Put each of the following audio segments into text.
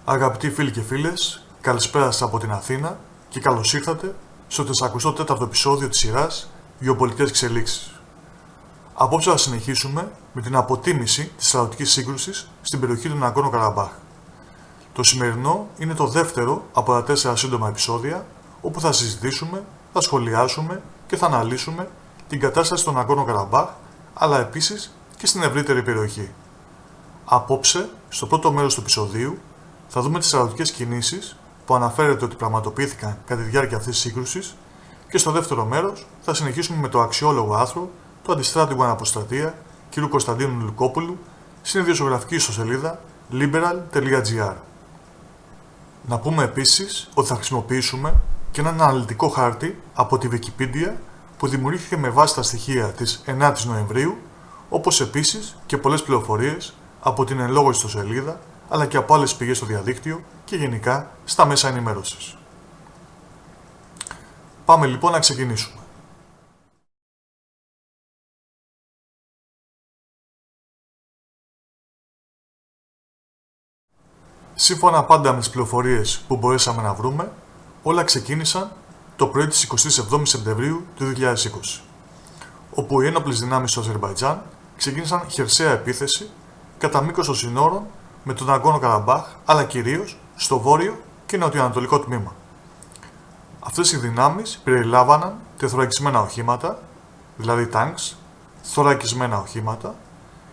Αγαπητοί φίλοι και φίλες, καλησπέρα σας από την Αθήνα και καλώς ήρθατε στο 44ο επεισόδιο της σειράς Γεωπολιτικές εξελίξεις. Απόψε θα συνεχίσουμε με την αποτίμηση της στρατιωτικής σύγκρουσης στην περιοχή του Ναγκόρνο Καραμπάχ. Το σημερινό είναι το δεύτερο από τα 4 σύντομα επεισόδια, όπου θα συζητήσουμε, θα σχολιάσουμε και θα αναλύσουμε την κατάσταση στο Ναγκόρνο Καραμπάχ, αλλά επίσης και στην ευρύτερη περιοχή. Απόψε, στο πρώτο μέρος του επεισοδίου, θα δούμε τις στρατιωτικές κινήσεις που αναφέρεται ότι πραγματοποιήθηκαν κατά τη διάρκεια αυτής της σύγκρουσης και στο δεύτερο μέρος θα συνεχίσουμε με το αξιόλογο άρθρο του αντιστράτηγου αναποστρατεία κ. Κωνσταντίνου Λουκόπουλου στην ιδιοσιογραφική ιστοσελίδα liberal.gr. Να πούμε επίσης ότι θα χρησιμοποιήσουμε και έναν αναλυτικό χάρτη από τη Wikipedia που δημιουργήθηκε με βάση τα στοιχεία της 9ης Νοεμβρίου, όπως επίσης και πολλές πληροφορίες από την εν λόγω ιστοσελίδα αλλά και από άλλες πηγές στο διαδίκτυο και γενικά στα μέσα ενημέρωσης. Πάμε λοιπόν να ξεκινήσουμε. Σύμφωνα πάντα με τις πληροφορίες που μπορέσαμε να βρούμε, όλα ξεκίνησαν το πρωί της 27ης Σεπτεμβρίου του 2020, όπου οι ένοπλες δυνάμεις του Αζερμπαϊτζάν ξεκίνησαν χερσαία επίθεση κατά μήκος των συνόρων με τον Ναγκόρνο Καραμπάχ, αλλά κυρίως στο βόρειο και νοτιοανατολικό τμήμα. Αυτές οι δυνάμεις περιλάμβαναν τεθωρακισμένα οχήματα, δηλαδή tanks, θωρακισμένα οχήματα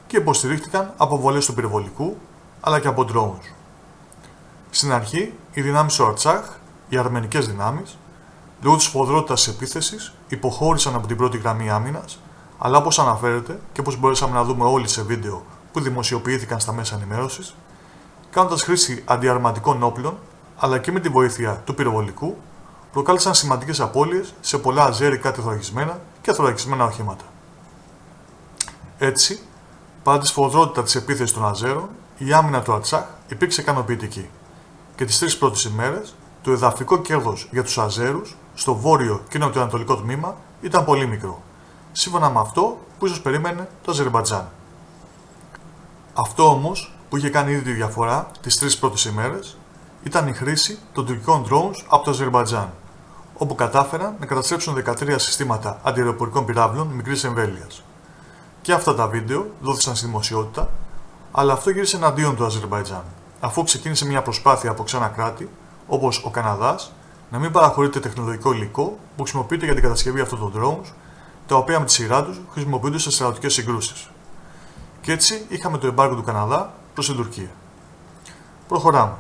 και υποστηρίχτηκαν από βολές του πυροβολικού αλλά και από drones. Στην αρχή, οι δυνάμεις του Αρτσάχ, οι αρμενικές δυνάμεις, λόγω της σφοδρότητας της επίθεσης, υποχώρησαν από την πρώτη γραμμή άμυνας, αλλά όπως αναφέρεται και όπως μπορέσαμε να δούμε όλοι σε βίντεο που δημοσιοποιήθηκαν στα μέσα ενημέρωσης, κάνοντας χρήση αντιαρματικών όπλων, αλλά και με τη βοήθεια του πυροβολικού, προκάλεσαν σημαντικές απώλειες σε πολλά αζέρικα τεθωρακισμένα και θωρακισμένα οχήματα. Έτσι, παρά τη σφοδρότητα της επίθεσης των Αζέρων, η άμυνα του Αρτσάχ υπήρξε ικανοποιητική και τις 3 πρώτες ημέρες το εδαφικό κέρδος για τους Αζέρους στο βόρειο και νοτιοανατολικό τμήμα ήταν πολύ μικρό, σύμφωνα με αυτό που ίσως περίμενε το Αζερμπαϊτζάν. Αυτό όμως που είχε κάνει ήδη τη διαφορά τις 3 πρώτες ημέρες ήταν η χρήση των τουρκικών drones από το Αζερμπαϊτζάν, όπου κατάφεραν να καταστρέψουν 13 συστήματα αντιαεροπορικών πυράβλων μικρής εμβέλειας. Και αυτά τα βίντεο δόθησαν στη δημοσιότητα, αλλά αυτό γύρισε εναντίον του Αζερμπαϊτζάν, αφού ξεκίνησε μια προσπάθεια από ξένα κράτη, όπως ο Καναδάς, να μην παραχωρείται τεχνολογικό υλικό που χρησιμοποιείται για την κατασκευή αυτών των drones, τα οποία με τη σειρά τους χρησιμοποιούνται σε στρατιωτικές συγκρούσεις. Και έτσι είχαμε το εμπάργκο του Καναδά προς την Τουρκία. Προχωράμε.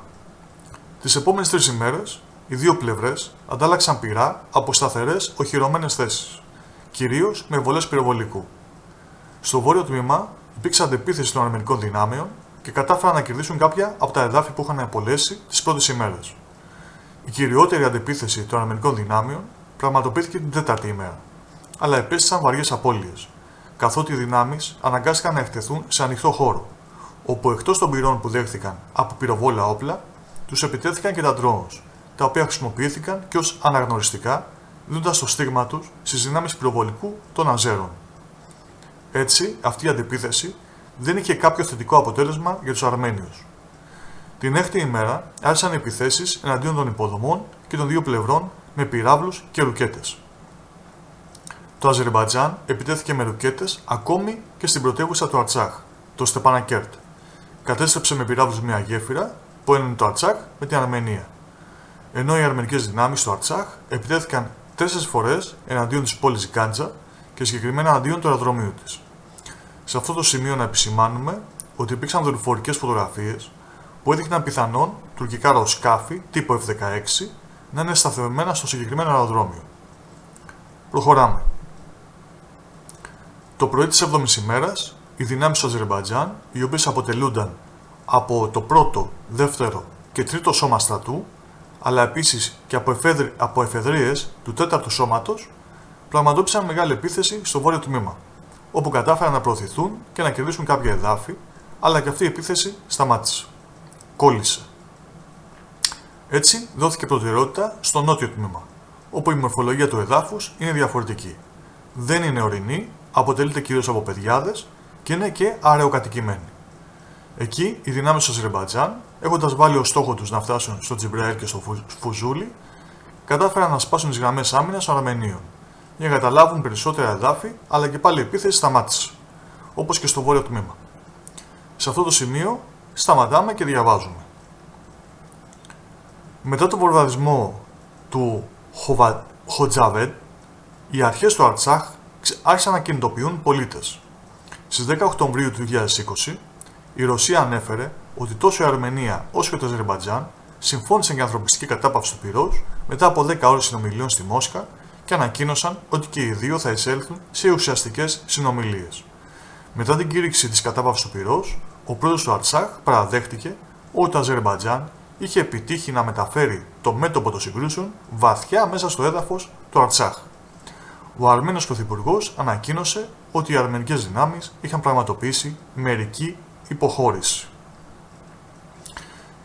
Τις επόμενες 3 ημέρες, οι δύο πλευρές αντάλλαξαν πυρά από σταθερές οχυρωμένες θέσεις, κυρίως με βολές πυροβολικού. Στο βόρειο τμήμα υπήρξε αντεπίθεση των αρμενικών δυνάμεων και κατάφεραν να κερδίσουν κάποια από τα εδάφη που είχαν απολέσει τις πρώτες ημέρες. Η κυριότερη αντεπίθεση των αρμενικών δυνάμεων πραγματοποιήθηκε την 4η ημέρα, αλλά επέστησαν βαριές απώλειες, καθότι οι δυνάμεις αναγκάστηκαν να εκτεθούν σε ανοιχτό χώρο, όπου εκτός των πυρών που δέχθηκαν από πυροβόλα όπλα, τους επιτέθηκαν και τα drones, τα οποία χρησιμοποιήθηκαν και ως αναγνωριστικά, δίνοντας το στίγμα τους στις δυνάμεις πυροβολικού των Αζέρων. Έτσι, αυτή η αντεπίθεση δεν είχε κάποιο θετικό αποτέλεσμα για τους Αρμένιους. Την 6η ημέρα άρχισαν οι επιθέσεις εναντίον των υποδομών και των δύο πλευρών με πυράβλους και ρουκέτες. Το Αζερμπαϊτζάν επιτέθηκε με ρουκέτες ακόμη και στην πρωτεύουσα του Αρτσάχ, το Στεπανακέρτ. Κατέστρεψε με πυράβλους μια γέφυρα που ένωνε το Αρτσάχ με την Αρμενία. Ενώ οι αρμενικές δυνάμεις του Αρτσάχ επιτέθηκαν 4 φορές εναντίον της πόλης Γκάντζα και συγκεκριμένα εναντίον του αεροδρομίου της. Σε αυτό το σημείο να επισημάνουμε ότι υπήρξαν δορυφορικές φωτογραφίες που έδειχναν πιθανόν τουρκικά αεροσκάφη τύπου F-16 να είναι σταθερωμένα στο συγκεκριμένο αεροδρόμιο. Προχωράμε. Το πρωί της 7ης ημέρας, οι δυνάμεις του Αζερμπαϊτζάν, οι οποίες αποτελούνταν από το 1ο, 2ο και 3ο σώμα στρατού, αλλά επίσης και από εφεδρείες του 4ου σώματος, πραγματοποίησαν μεγάλη επίθεση στο βόρειο τμήμα, όπου κατάφεραν να προωθηθούν και να κερδίσουν κάποια εδάφη, αλλά και αυτή η επίθεση σταμάτησε. Κόλλησε. Έτσι δόθηκε προτεραιότητα στο νότιο τμήμα, όπου η μορφολογία του εδάφους είναι διαφορετική. Δεν είναι ορεινή, αποτελείται κυρίως από πεδιάδες και είναι και αραιοκατοικημένη. Εκεί οι δυνάμεις του Αζερμπαϊτζάν έχοντας βάλει ως στόχο τους να φτάσουν στο Τζιμπραήλ και στο Φουζούλι, κατάφεραν να σπάσουν τις γραμμές άμυνας των Αρμενίων για να καταλάβουν περισσότερα εδάφη, αλλά και πάλι η επίθεση σταμάτησε, όπως και στο βόρειο τμήμα. Σε αυτό το σημείο σταματάμε και διαβάζουμε. Μετά τον βομβαρδισμό του Χοτζάβεντ, οι αρχές του Αρτσάχ άρχισαν να κινητοποιούν πολίτες. Στις 10 Οκτωβρίου του 2020, η Ρωσία ανέφερε ότι τόσο η Αρμενία όσο και το Αζερμπαϊτζάν συμφώνησαν για ανθρωπιστική κατάπαυση του πυρός μετά από 10 ώρες συνομιλίων στη Μόσχα και ανακοίνωσαν ότι και οι δύο θα εισέλθουν σε ουσιαστικές συνομιλίες. Μετά την κήρυξη της κατάπαυσης του πυρός, ο πρόεδρος του Αρτσάχ παραδέχτηκε ότι το Αζερμπαϊτζάν είχε επιτύχει να μεταφέρει το μέτωπο των συγκρούσεων βαθιά μέσα στο έδαφος του Αρτσάχ. Ο Αρμένος Πρωθυπουργός ανακοίνωσε ότι οι αρμενικές δυνάμεις είχαν πραγματοποιήσει μερική υποχώρηση.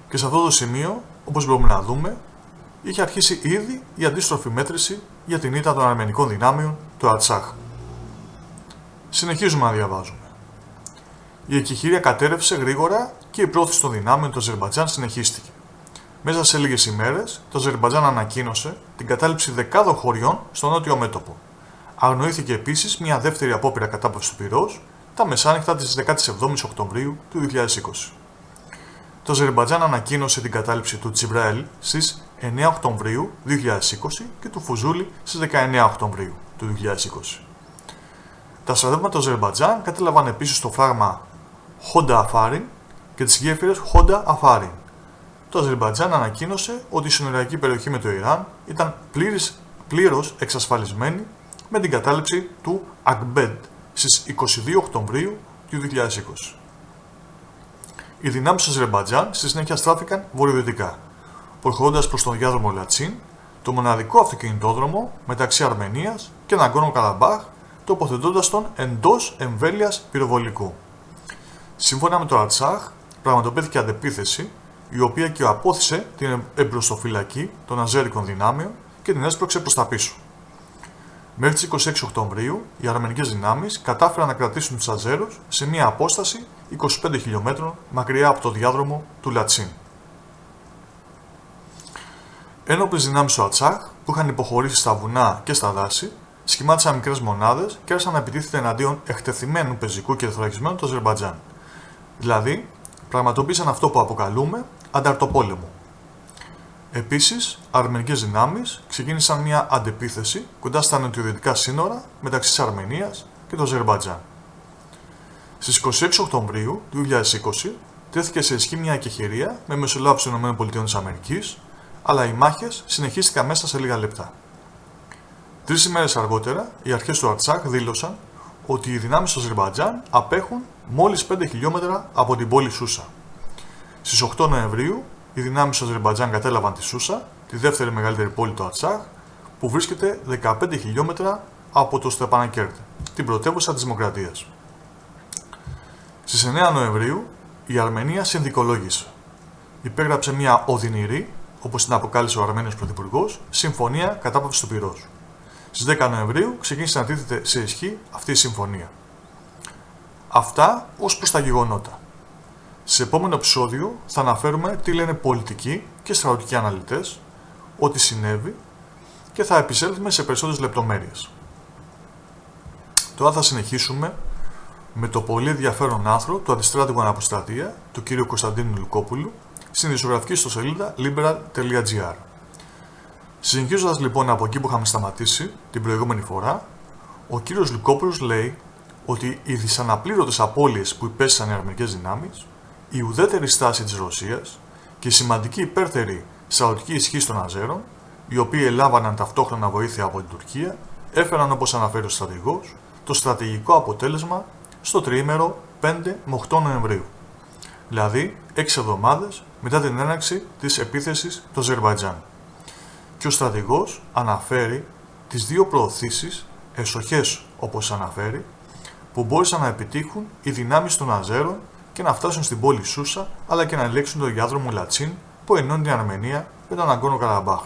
Και σε αυτό το σημείο, όπως μπορούμε να δούμε, είχε αρχίσει ήδη η αντίστροφη μέτρηση για την ήττα των αρμενικών δυνάμεων του Αρτσάχ. Συνεχίζουμε να διαβάζουμε. Η εκεχηρία κατέρευσε γρήγορα και η πρόθεση των δυνάμεων του Αζερμπαϊτζάν συνεχίστηκε. Μέσα σε λίγες ημέρες, το Αζερμπαϊτζάν ανακοίνωσε την κατάληψη δεκάδων χωριών στο νότιο μέτωπο. Αγνοήθηκε επίσης μια δεύτερη απόπειρα κατάπαυσης του πυρός τα μεσάνυχτα της 17ης Οκτωβρίου του 2020. Το Αζερμπαϊτζάν ανακοίνωσε την κατάληψη του Τζιμπραήλ στις 9 Οκτωβρίου 2020 και του Φουζούλι στις 19 Οκτωβρίου του 2020. Τα στρατεύματα του Αζερμπαϊτζάν κατέλαβαν επίσης το φράγμα Χόντα Αφάριν και τις γέφυρες Χόντα Αφάριν. Το Αζερμπαϊτζάν ανακοίνωσε ότι η συνοριακή περιοχή με το Ιράν ήταν πλήρως εξασφαλισμένη με την κατάληψη του Ακμπέντ στις 22 Οκτωβρίου του 2020. Οι δυνάμεις του Αζερμπαϊτζάν στη συνέχεια στράφηκαν βορειοδυτικά, προχωρώντας προς τον διάδρομο Λατσίν, το μοναδικό αυτοκινητόδρομο μεταξύ Αρμενίας και Ναγκόρνο Καραμπάχ, τοποθετώντας τον εντός εμβέλειας πυροβολικού. Σύμφωνα με το Αρτσάχ, πραγματοποιήθηκε αντεπίθεση, η οποία και απόθυσε την εμπροστοφυλακή των αζέρικων δυνάμεων και την έσπρωξε προς τα πίσω. Μέχρι τις 26 Οκτωβρίου, οι αρμενικές δυνάμεις κατάφεραν να κρατήσουν τους Αζέρους σε μια απόσταση 25 χιλιόμετρων μακριά από το διάδρομο του Λατσίν. Ένοπλες δυνάμεις του Αρτσάχ, που είχαν υποχωρήσει στα βουνά και στα δάση, σχημάτισαν μικρές μονάδες και άρχισαν να επιτίθεται εναντίον εκτεθειμένου πεζικού και θωρακισμένου του Αζερμπαϊτζάν. Δηλαδή, πραγματοποίησαν αυτό που αποκαλούμε ανταρτοπόλεμο. Επίσης, αρμενικές δυνάμεις ξεκίνησαν μια αντεπίθεση κοντά στα νοτιοδυτικά σύνορα μεταξύ της Αρμενίας και του Αζερμπαϊτζάν. Στις 26 Οκτωβρίου του 2020 τέθηκε σε ισχύ μια εκεχηρία με μεσολάβηση των ΗΠΑ, αλλά οι μάχες συνεχίστηκαν μέσα σε λίγα λεπτά. 3 ημέρες αργότερα, οι αρχές του Αρτσάχ δήλωσαν ότι οι δυνάμεις του Αζερμπαϊτζάν απέχουν μόλις 5 χιλιόμετρα από την πόλη Σούσα. Στις 8 Νοεμβρίου, οι δυνάμεις του Αζερμπαϊτζάν κατέλαβαν τη Σούσα, τη δεύτερη μεγαλύτερη πόλη του Αρτσάχ, που βρίσκεται 15 χιλιόμετρα από το Στεπανακέρτ, την πρωτεύουσα της Δημοκρατίας. Στις 9 Νοεμβρίου, η Αρμενία συνδικολόγησε. Υπέγραψε μια οδυνηρή, όπως την αποκάλεσε ο Αρμένιος Πρωθυπουργός, συμφωνία κατάπαυσης του πυρός. Στις 10 Νοεμβρίου ξεκίνησε να τίθεται σε ισχύ αυτή η συμφωνία. Αυτά ως προς τα γεγονότα. Σε επόμενο επεισόδιο θα αναφέρουμε τι λένε πολιτικοί και στρατιωτικοί αναλυτές, ό,τι συνέβη και θα επισέλθουμε σε περισσότερες λεπτομέρειες. Τώρα θα συνεχίσουμε με το πολύ ενδιαφέρον άρθρο του αντιστράτηγου αναποστρατεία του κ. Κωνσταντίνου Λουκόπουλου στην ειδησιογραφική ιστοσελίδα liberal.gr. Συνεχίζοντας λοιπόν από εκεί που είχαμε σταματήσει την προηγούμενη φορά, ο κ. Λουκόπουλος λέει ότι οι δυσαναπλήρωτες απώλειες που υπέστησαν οι αρμενικές δυνάμεις, η ουδέτερη στάση της Ρωσίας και η σημαντική υπέρτερη στρατιωτική ισχύ των Αζέρων, οι οποίοι ελάμβαναν ταυτόχρονα βοήθεια από την Τουρκία, έφεραν, όπως αναφέρει ο στρατηγός, το στρατηγικό αποτέλεσμα στο τριήμερο 5 με 8 Νοεμβρίου, δηλαδή 6 εβδομάδες μετά την έναρξη της επίθεσης του Αζερμπαϊτζάν. Και ο στρατηγός αναφέρει τις δύο προωθήσεις, εσοχές όπως αναφέρει, που μπόρεσαν να επιτύχουν οι δυνάμεις των Αζέρων και να φτάσουν στην πόλη Σούσα, αλλά και να ελέγξουν το διάδρομο Λατσίν που ενώνει την Αρμενία με τον Ναγκόρνο Καραμπάχ.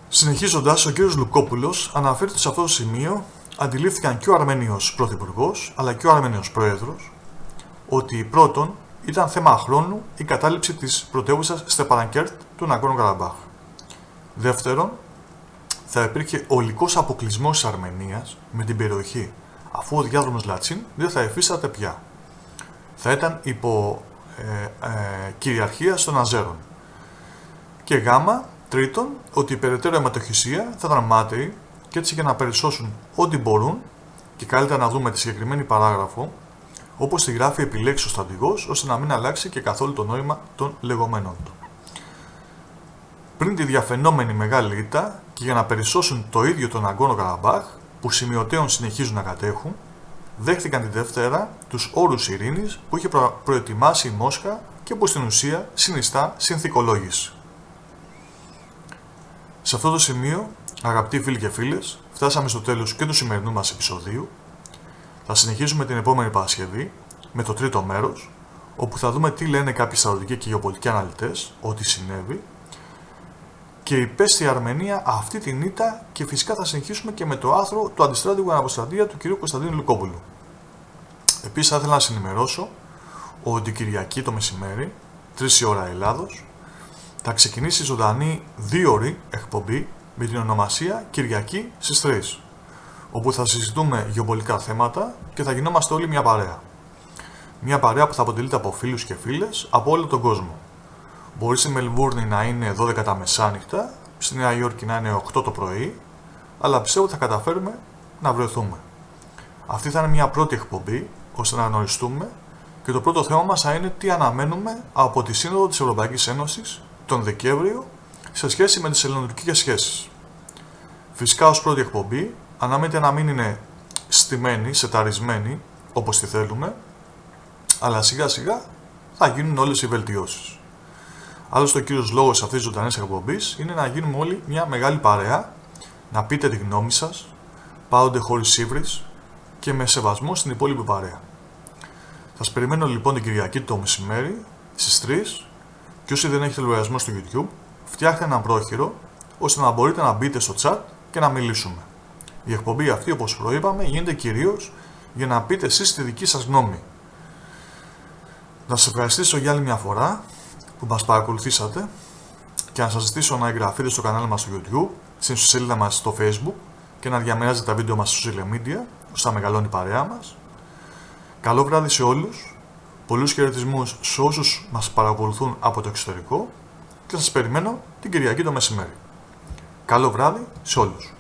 Συνεχίζοντας, ο κ. Λουκόπουλος αναφέρει ότι σε αυτό το σημείο αντιλήφθηκαν και ο Αρμένιος Πρωθυπουργός αλλά και ο Αρμένιος Πρόεδρος ότι πρώτον ήταν θέμα χρόνου η κατάληψη της πρωτεύουσας Στεπανακέρτ του Ναγκόρνο Καραμπάχ. Δεύτερον, θα υπήρχε ολικός αποκλεισμός της Αρμενίας με την περιοχή, αφού ο διάδρομος Λατσίν δεν θα υφίσταται πια. Θα ήταν υπό κυριαρχία των Αζέρων. Και γάμα, τρίτον, ότι η περαιτέρω αιματοχυσία θα ήταν μάταιη και έτσι για να περισσώσουν ό,τι μπορούν, και καλύτερα να δούμε τη συγκεκριμένη παράγραφο, όπως τη γράφει επιλέξει ο στρατηγός, ώστε να μην αλλάξει και καθόλου το νόημα των λεγόμενων του. Πριν τη διαφαινόμενη μεγάλη ήττα και για να περισσώσουν το ίδιο τον Ναγκόρνο Καραμπάχ, που σημειωτέων συνεχίζουν να κατέχουν, δέχτηκαν τη Δευτέρα τους όρους ειρήνης που είχε προετοιμάσει η Μόσχα και που στην ουσία συνιστά συνθηκολόγηση. Σε αυτό το σημείο, αγαπητοί φίλοι και φίλες, φτάσαμε στο τέλος και του σημερινού μας επεισοδίου. Θα συνεχίσουμε την επόμενη Παρασκευή με το τρίτο μέρος, όπου θα δούμε τι λένε κάποιοι στρατιωτικοί και γεωπολιτικοί αναλυτές, ότι συνέβη, και υπέστη η Αρμενία αυτή την ήττα, και φυσικά θα συνεχίσουμε και με το άρθρο του Αντιστράτηγου Αναποστρατεία του κ. Κωνσταντίνου Λουκόπουλου. Επίσης, θα ήθελα να σας ενημερώσω ότι Κυριακή το μεσημέρι, 3 η ώρα Ελλάδος, θα ξεκινήσει ζωντανή 2ωρη εκπομπή με την ονομασία Κυριακή στις 3, όπου θα συζητούμε γεωπολιτικά θέματα και θα γινόμαστε όλοι μια παρέα. Μια παρέα που θα αποτελείται από φίλους και φίλες από όλο τον κόσμο. Μπορεί στη Μελβούρνη να είναι 12 τα μεσάνυχτα, στη Νέα Υόρκη να είναι 8 το πρωί, αλλά πιστεύω ότι θα καταφέρουμε να βρεθούμε. Αυτή θα είναι μια πρώτη εκπομπή, ώστε να γνωριστούμε, και το πρώτο θέμα μας θα είναι τι αναμένουμε από τη Σύνοδο της Ευρωπαϊκής Ένωσης τον Δεκέμβριο σε σχέση με τις ελληνοτουρκικές σχέσεις. Φυσικά, ως πρώτη εκπομπή, αναμένεται να μην είναι στημένη, σεταρισμένη όπως τη θέλουμε, αλλά σιγά σιγά θα γίνουν όλες οι βελτιώσεις. Άλλωστε, ο κύριος λόγος αυτής της ζωντανής εκπομπής είναι να γίνουμε όλοι μια μεγάλη παρέα, να πείτε τη γνώμη σας, πάντοτε χωρίς ύβρις και με σεβασμό στην υπόλοιπη παρέα. Θα σας περιμένω λοιπόν την Κυριακή το μεσημέρι στις 3, και όσοι δεν έχετε λογαριασμό στο YouTube, φτιάχτε ένα πρόχειρο ώστε να μπορείτε να μπείτε στο chat και να μιλήσουμε. Η εκπομπή αυτή, όπως προείπαμε, γίνεται κυρίως για να πείτε εσείς τη δική σας γνώμη. Να σας ευχαριστήσω για άλλη μια φορά που μας παρακολουθήσατε και να σας ζητήσω να εγγραφείτε στο κανάλι μας στο YouTube, στην σελίδα μας στο Facebook και να διαμεράζετε τα βίντεο μας στο social media, ώστε να μεγαλώνει η παρέα μας. Καλό βράδυ σε όλους, πολλούς χαιρετισμούς σε όσους μας παρακολουθούν από το εξωτερικό και σας περιμένω την Κυριακή το μεσημέρι. Καλό βράδυ σε όλους.